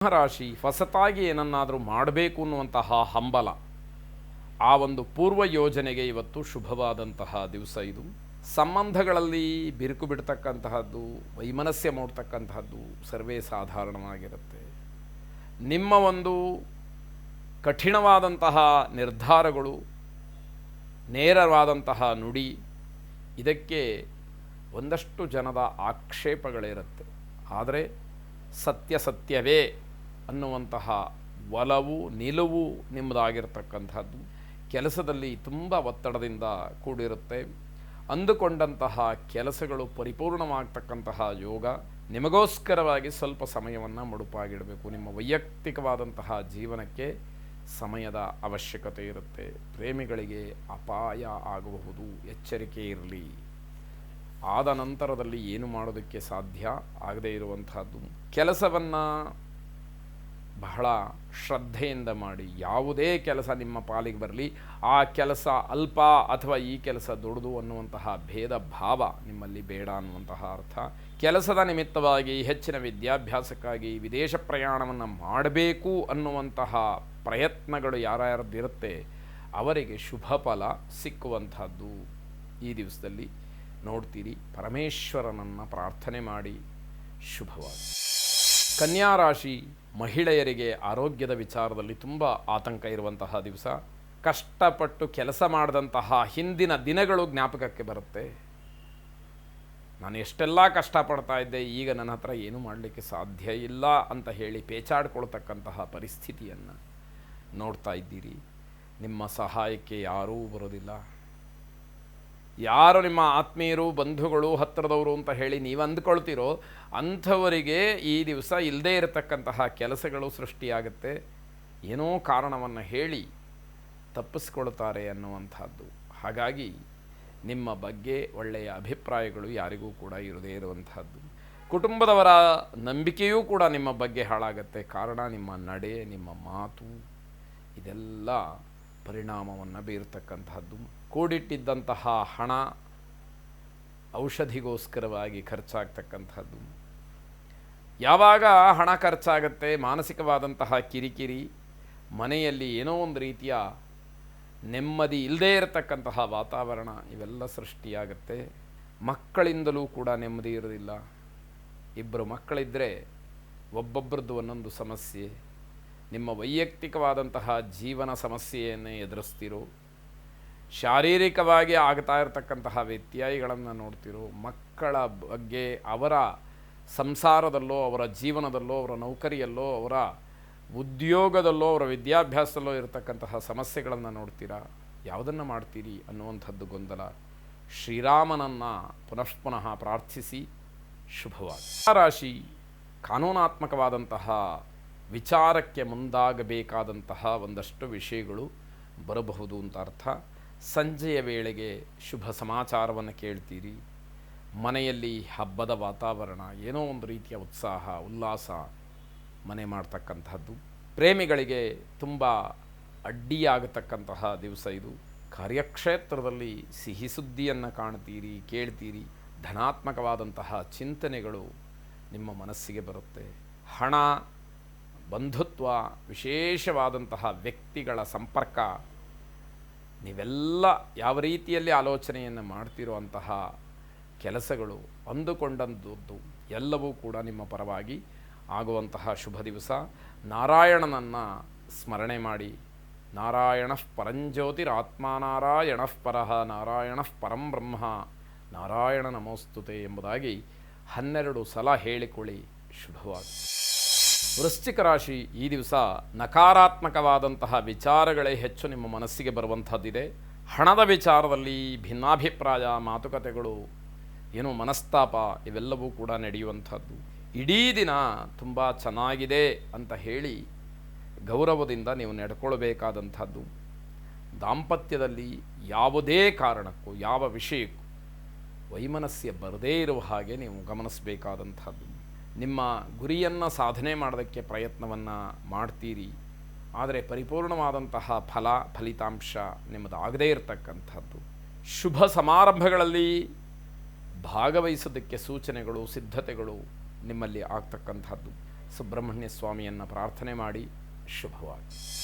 ರಾಶಿ ಹೊಸತಾಗಿ ಏನನ್ನಾದರೂ ಮಾಡಬೇಕು ಅನ್ನುವಂತಹ ಹಂಬಲ, ಆ ಒಂದು ಪೂರ್ವ ಯೋಜನೆಗೆ ಇವತ್ತು ಶುಭವಾದಂತಹ ದಿವಸ ಇದು. ಸಂಬಂಧಗಳಲ್ಲಿ ಬಿರುಕು ಬಿಡ್ತಕ್ಕಂತಹದ್ದು, ವೈಮನಸ್ಯ ಮೂಡ್ತಕ್ಕಂತಹದ್ದು ಸರ್ವೇ ಸಾಧಾರಣವಾಗಿರುತ್ತೆ. ನಿಮ್ಮ ಒಂದು ಕಠಿಣವಾದಂತಹ ನಿರ್ಧಾರಗಳು, ನೇರವಾದಂತಹ ನುಡಿ, ಇದಕ್ಕೆ ಒಂದಷ್ಟು ಜನದ ಆಕ್ಷೇಪಗಳಿರುತ್ತೆ. ಆದರೆ ಸತ್ಯವೇ ಅನ್ನುವಂತಹ ಒಲವು ನಿಲುವು ನಿಮ್ಮದಾಗಿರ್ತಕ್ಕಂಥದ್ದು. ಕೆಲಸದಲ್ಲಿ ತುಂಬ ಒತ್ತಡದಿಂದ ಕೂಡಿರುತ್ತೆ. ಅಂದುಕೊಂಡಂತಹ ಕೆಲಸಗಳು ಪರಿಪೂರ್ಣವಾಗ್ತಕ್ಕಂತಹ ಯೋಗ. ನಿಮಗೋಸ್ಕರವಾಗಿ ಸ್ವಲ್ಪ ಸಮಯವನ್ನು ಮುಡುಪಾಗಿಡಬೇಕು. ನಿಮ್ಮ ವೈಯಕ್ತಿಕವಾದಂತಹ ಜೀವನಕ್ಕೆ ಸಮಯದ ಅವಶ್ಯಕತೆ ಇರುತ್ತೆ. ಪ್ರೇಮಿಗಳಿಗೆ ಅಪಾಯ ಆಗಬಹುದು, ಎಚ್ಚರಿಕೆ ಇರಲಿ. ಆದ ನಂತರದಲ್ಲಿ ಏನು ಮಾಡೋದಕ್ಕೆ ಸಾಧ್ಯ ಆಗದೇ ಇರುವಂತಹದ್ದು. ಕೆಲಸವನ್ನು ಬಹಳ ಶ್ರದ್ಧೆಯಿಂದ ಮಾಡಿ. ಯಾವುದೇ ಕೆಲಸ ನಿಮ್ಮ ಪಾಲಿಗೆ ಬರಲಿ, ಆ ಕೆಲಸ ಅಲ್ಪ ಅಥವಾ ಈ ಕೆಲಸ ದೊಡ್ಡದು ಅನ್ನುವಂತಹ ಭೇದ ಭಾವ ನಿಮ್ಮಲ್ಲಿ ಬೇಡ ಅನ್ನುವಂತಹ ಅರ್ಥ. ಕೆಲಸದ ನಿಮಿತ್ತವಾಗಿ ಹೆಚ್ಚಿನ ವಿದ್ಯಾಭ್ಯಾಸಕ್ಕಾಗಿ ವಿದೇಶ ಪ್ರಯಾಣವನ್ನು ಮಾಡಬೇಕು ಅನ್ನುವಂತಹ ಪ್ರಯತ್ನಗಳು ಯಾರ್ಯಾರದ್ದಿರುತ್ತೆ ಅವರಿಗೆ ಶುಭ ಫಲ ಸಿಕ್ಕುವಂಥದ್ದು ಈ ದಿವಸದಲ್ಲಿ ನೋಡ್ತೀರಿ. ಪರಮೇಶ್ವರನನ್ನು ಪ್ರಾರ್ಥನೆ ಮಾಡಿ ಶುಭವಾಗಿ. ಕನ್ಯಾ ರಾಶಿ ಮಹಿಳೆಯರಿಗೆ ಆರೋಗ್ಯದ ವಿಚಾರದಲ್ಲಿ ತುಂಬ ಆತಂಕ ಇರುವಂತಹ ದಿವಸ. ಕಷ್ಟಪಟ್ಟು ಕೆಲಸ ಮಾಡಿದಂತಹ ಹಿಂದಿನ ದಿನಗಳು ಜ್ಞಾಪಕಕ್ಕೆ ಬರುತ್ತೆ. ನಾನು ಎಷ್ಟೆಲ್ಲ ಕಷ್ಟಪಡ್ತಾ ಇದ್ದೆ, ಈಗ ನನ್ನ ಹತ್ರ ಏನೂ ಮಾಡಲಿಕ್ಕೆ ಸಾಧ್ಯ ಇಲ್ಲ ಅಂತ ಹೇಳಿ ಪೇಚಾಡ್ಕೊಳ್ತಕ್ಕಂತಹ ಪರಿಸ್ಥಿತಿಯನ್ನು ನೋಡ್ತಾ ಇದ್ದೀರಿ. ನಿಮ್ಮ ಸಹಾಯಕ್ಕೆ ಯಾರೂ ಬರೋದಿಲ್ಲ. ಯಾರು ನಿಮ್ಮ ಆತ್ಮೀಯರು, ಬಂಧುಗಳು, ಹತ್ತಿರದವರು ಅಂತ ಹೇಳಿ ನೀವು ಅಂದ್ಕೊಳ್ತೀರೋ ಅಂಥವರಿಗೆ ಈ ದಿವಸ ಇಲ್ಲದೇ ಇರತಕ್ಕಂತಹ ಕೆಲಸಗಳು ಸೃಷ್ಟಿಯಾಗುತ್ತೆ. ಏನೋ ಕಾರಣವನ್ನು ಹೇಳಿ ತಪ್ಪಿಸ್ಕೊಳ್ತಾರೆ ಅನ್ನುವಂಥದ್ದು. ಹಾಗಾಗಿ ನಿಮ್ಮ ಬಗ್ಗೆ ಒಳ್ಳೆಯ ಅಭಿಪ್ರಾಯಗಳು ಯಾರಿಗೂ ಕೂಡ ಇರದೇ ಇರುವಂಥದ್ದು. ಕುಟುಂಬದವರ ನಂಬಿಕೆಯೂ ಕೂಡ ನಿಮ್ಮ ಬಗ್ಗೆ ಹಾಳಾಗುತ್ತೆ. ಕಾರಣ ನಿಮ್ಮ ನಡೆ, ನಿಮ್ಮ ಮಾತು, ಇದೆಲ್ಲ ಪರಿಣಾಮವನ್ನು ಬೀರ್ತಕ್ಕಂಥದ್ದು. ಕೂಡಿಟ್ಟಿದ್ದಂತಹ ಹಣ ಔಷಧಿಗೋಸ್ಕರವಾಗಿ ಖರ್ಚಾಗ್ತಕ್ಕಂಥದ್ದು. ಯಾವಾಗ ಹಣ ಖರ್ಚಾಗತ್ತೆ, ಮಾನಸಿಕವಾದಂತಹ ಕಿರಿಕಿರಿ, ಮನೆಯಲ್ಲಿ ಏನೋ ಒಂದು ರೀತಿಯ ನೆಮ್ಮದಿ ಇಲ್ಲದೇ ಇರತಕ್ಕಂತಹ ವಾತಾವರಣ ಇವೆಲ್ಲ ಸೃಷ್ಟಿಯಾಗತ್ತೆ. ಮಕ್ಕಳಿಂದಲೂ ಕೂಡ ನೆಮ್ಮದಿ ಇರೋದಿಲ್ಲ. ಇಬ್ಬರು ಮಕ್ಕಳಿದ್ದರೆ ಒಬ್ಬೊಬ್ಬರದ್ದು ಒಂದೊಂದು ಸಮಸ್ಯೆ. ನಿಮ್ಮ ವೈಯಕ್ತಿಕವಾದಂತಹ ಜೀವನ ಸಮಸ್ಯೆಯನ್ನೇ ಎದುರಿಸ್ತಿರೋ, ಶಾರೀರಿಕವಾಗಿ ಆಗ್ತಾ ಇರತಕ್ಕಂತಹ ವ್ಯತ್ಯಯಗಳನ್ನು ನೋಡ್ತಿರೋ, ಮಕ್ಕಳ ಬಗ್ಗೆ ಅವರ ಸಂಸಾರದಲ್ಲೋ, ಅವರ ಜೀವನದಲ್ಲೋ, ಅವರ ನೌಕರಿಯಲ್ಲೋ, ಅವರ ಉದ್ಯೋಗದಲ್ಲೋ, ಅವರ ವಿದ್ಯಾಭ್ಯಾಸದಲ್ಲೋ ಇರತಕ್ಕಂತಹ ಸಮಸ್ಯೆಗಳನ್ನು ನೋಡ್ತೀರಾ. ಯಾವುದನ್ನು ಮಾಡ್ತೀರಿ ಅನ್ನುವಂಥದ್ದು ಗೊಂದಲ. ಶ್ರೀರಾಮನನ್ನು ಪುನಃ ಪ್ರಾರ್ಥಿಸಿ ಶುಭವಾಗಿ. ರಾಶಿ ಕಾನೂನಾತ್ಮಕವಾದಂತಹ ವಿಚಾರಕ್ಕೆ ಮುಂದಾಗಬೇಕಾದಂತಹ ಒಂದಷ್ಟು ವಿಷಯಗಳು ಬರಬಹುದು ಅಂತ ಅರ್ಥ. ಸಂಜೆಯ ವೇಳೆಗೆ ಶುಭ ಸಮಾಚಾರವನ್ನು ಕೇಳ್ತೀರಿ. ಮನೆಯಲ್ಲಿ ಹಬ್ಬದ ವಾತಾವರಣ, ಏನೋ ಒಂದು ರೀತಿಯ ಉತ್ಸಾಹ ಉಲ್ಲಾಸ ಮನೆ ಮಾಡ್ತಕ್ಕಂಥದ್ದು. ಪ್ರೇಮಿಗಳಿಗೆ ತುಂಬ ಅಡ್ಡಿಯಾಗತಕ್ಕಂತಹ ದಿವಸ ಇದು. ಕಾರ್ಯಕ್ಷೇತ್ರದಲ್ಲಿ ಸಿಹಿ ಸುದ್ದಿಯನ್ನು ಕಾಣ್ತೀರಿ, ಕೇಳ್ತೀರಿ. ಧನಾತ್ಮಕವಾದಂತಹ ಚಿಂತನೆಗಳು ನಿಮ್ಮ ಮನಸ್ಸಿಗೆ ಬರುತ್ತೆ. ಹಣ, ಬಂಧುತ್ವ, ವಿಶೇಷವಾದಂತಹ ವ್ಯಕ್ತಿಗಳ ಸಂಪರ್ಕ, ನೀವೆಲ್ಲ ಯಾವ ರೀತಿಯಲ್ಲಿ ಆಲೋಚನೆಯನ್ನು ಮಾಡ್ತಿರೋ ಅಂತಹ ಕೆಲಸಗಳು, ಅಂದುಕೊಂಡದ್ದು ಎಲ್ಲವೂ ಕೂಡ ನಿಮ್ಮ ಪರವಾಗಿ ಆಗುವಂತಹ ಶುಭ ದಿವಸ. ನಾರಾಯಣನನ್ನು ಸ್ಮರಣೆ ಮಾಡಿ. ನಾರಾಯಣಃ ಪರಂಜ್ಯೋತಿರಾತ್ಮನಾರಾಯಣಃ ಪರಃ ನಾರಾಯಣಃ ಪರಂ ಬ್ರಹ್ಮ ನಾರಾಯಣ ನಮೋಸ್ತುತೆ ಎಂಬುದಾಗಿ 12 ಸಲ ಹೇಳಿಕೊಳ್ಳಿ ಶುಭವಾಗಿ. ವೃಶ್ಚಿಕ ರಾಶಿ ಈ ದಿವಸ ನಕಾರಾತ್ಮಕವಾದಂತಹ ವಿಚಾರಗಳೇ ಹೆಚ್ಚು ನಿಮ್ಮ ಮನಸ್ಸಿಗೆ ಬರುವಂಥದ್ದಿದೆ. ಹಣದ ವಿಚಾರದಲ್ಲಿ ಭಿನ್ನಾಭಿಪ್ರಾಯ, ಮಾತುಕತೆಗಳು, ಏನೋ ಮನಸ್ತಾಪ ಇವೆಲ್ಲವೂ ಕೂಡ ನಡೆಯುವಂಥದ್ದು. ಇಡೀ ದಿನ ತುಂಬ ಚೆನ್ನಾಗಿದೆ ಅಂತ ಹೇಳಿ ಗೌರವದಿಂದ ನೀವು ನಡ್ಕೊಳ್ಬೇಕಾದಂಥದ್ದು. ದಾಂಪತ್ಯದಲ್ಲಿ ಯಾವುದೇ ಕಾರಣಕ್ಕೂ, ಯಾವ ವಿಷಯಕ್ಕೂ ವೈಮನಸ್ಯ ಬರದೇ ಇರುವ ಹಾಗೆ ನೀವು ಗಮನಿಸಬೇಕಾದಂಥದ್ದು. ನಿಮ್ಮ ಗುರಿಯನ್ನು ಸಾಧನೆ ಮಾಡೋದಕ್ಕೆ ಪ್ರಯತ್ನವನ್ನು ಮಾಡ್ತೀರಿ. ಆದರೆ ಪರಿಪೂರ್ಣವಾದಂತಹ ಫಲಿತಾಂಶ ನಿಮ್ಮದಾಗದೇ ಇರತಕ್ಕಂಥದ್ದು. ಶುಭ ಸಮಾರಂಭಗಳಲ್ಲಿ ಭಾಗವಹಿಸೋದಕ್ಕೆ ಸೂಚನೆಗಳು, ಸಿದ್ಧತೆಗಳು ನಿಮ್ಮಲ್ಲಿ ಆಗ್ತಕ್ಕಂಥದ್ದು. ಸುಬ್ರಹ್ಮಣ್ಯ ಸ್ವಾಮಿಯನ್ನು ಪ್ರಾರ್ಥನೆ ಮಾಡಿ ಶುಭವಾಗಿ.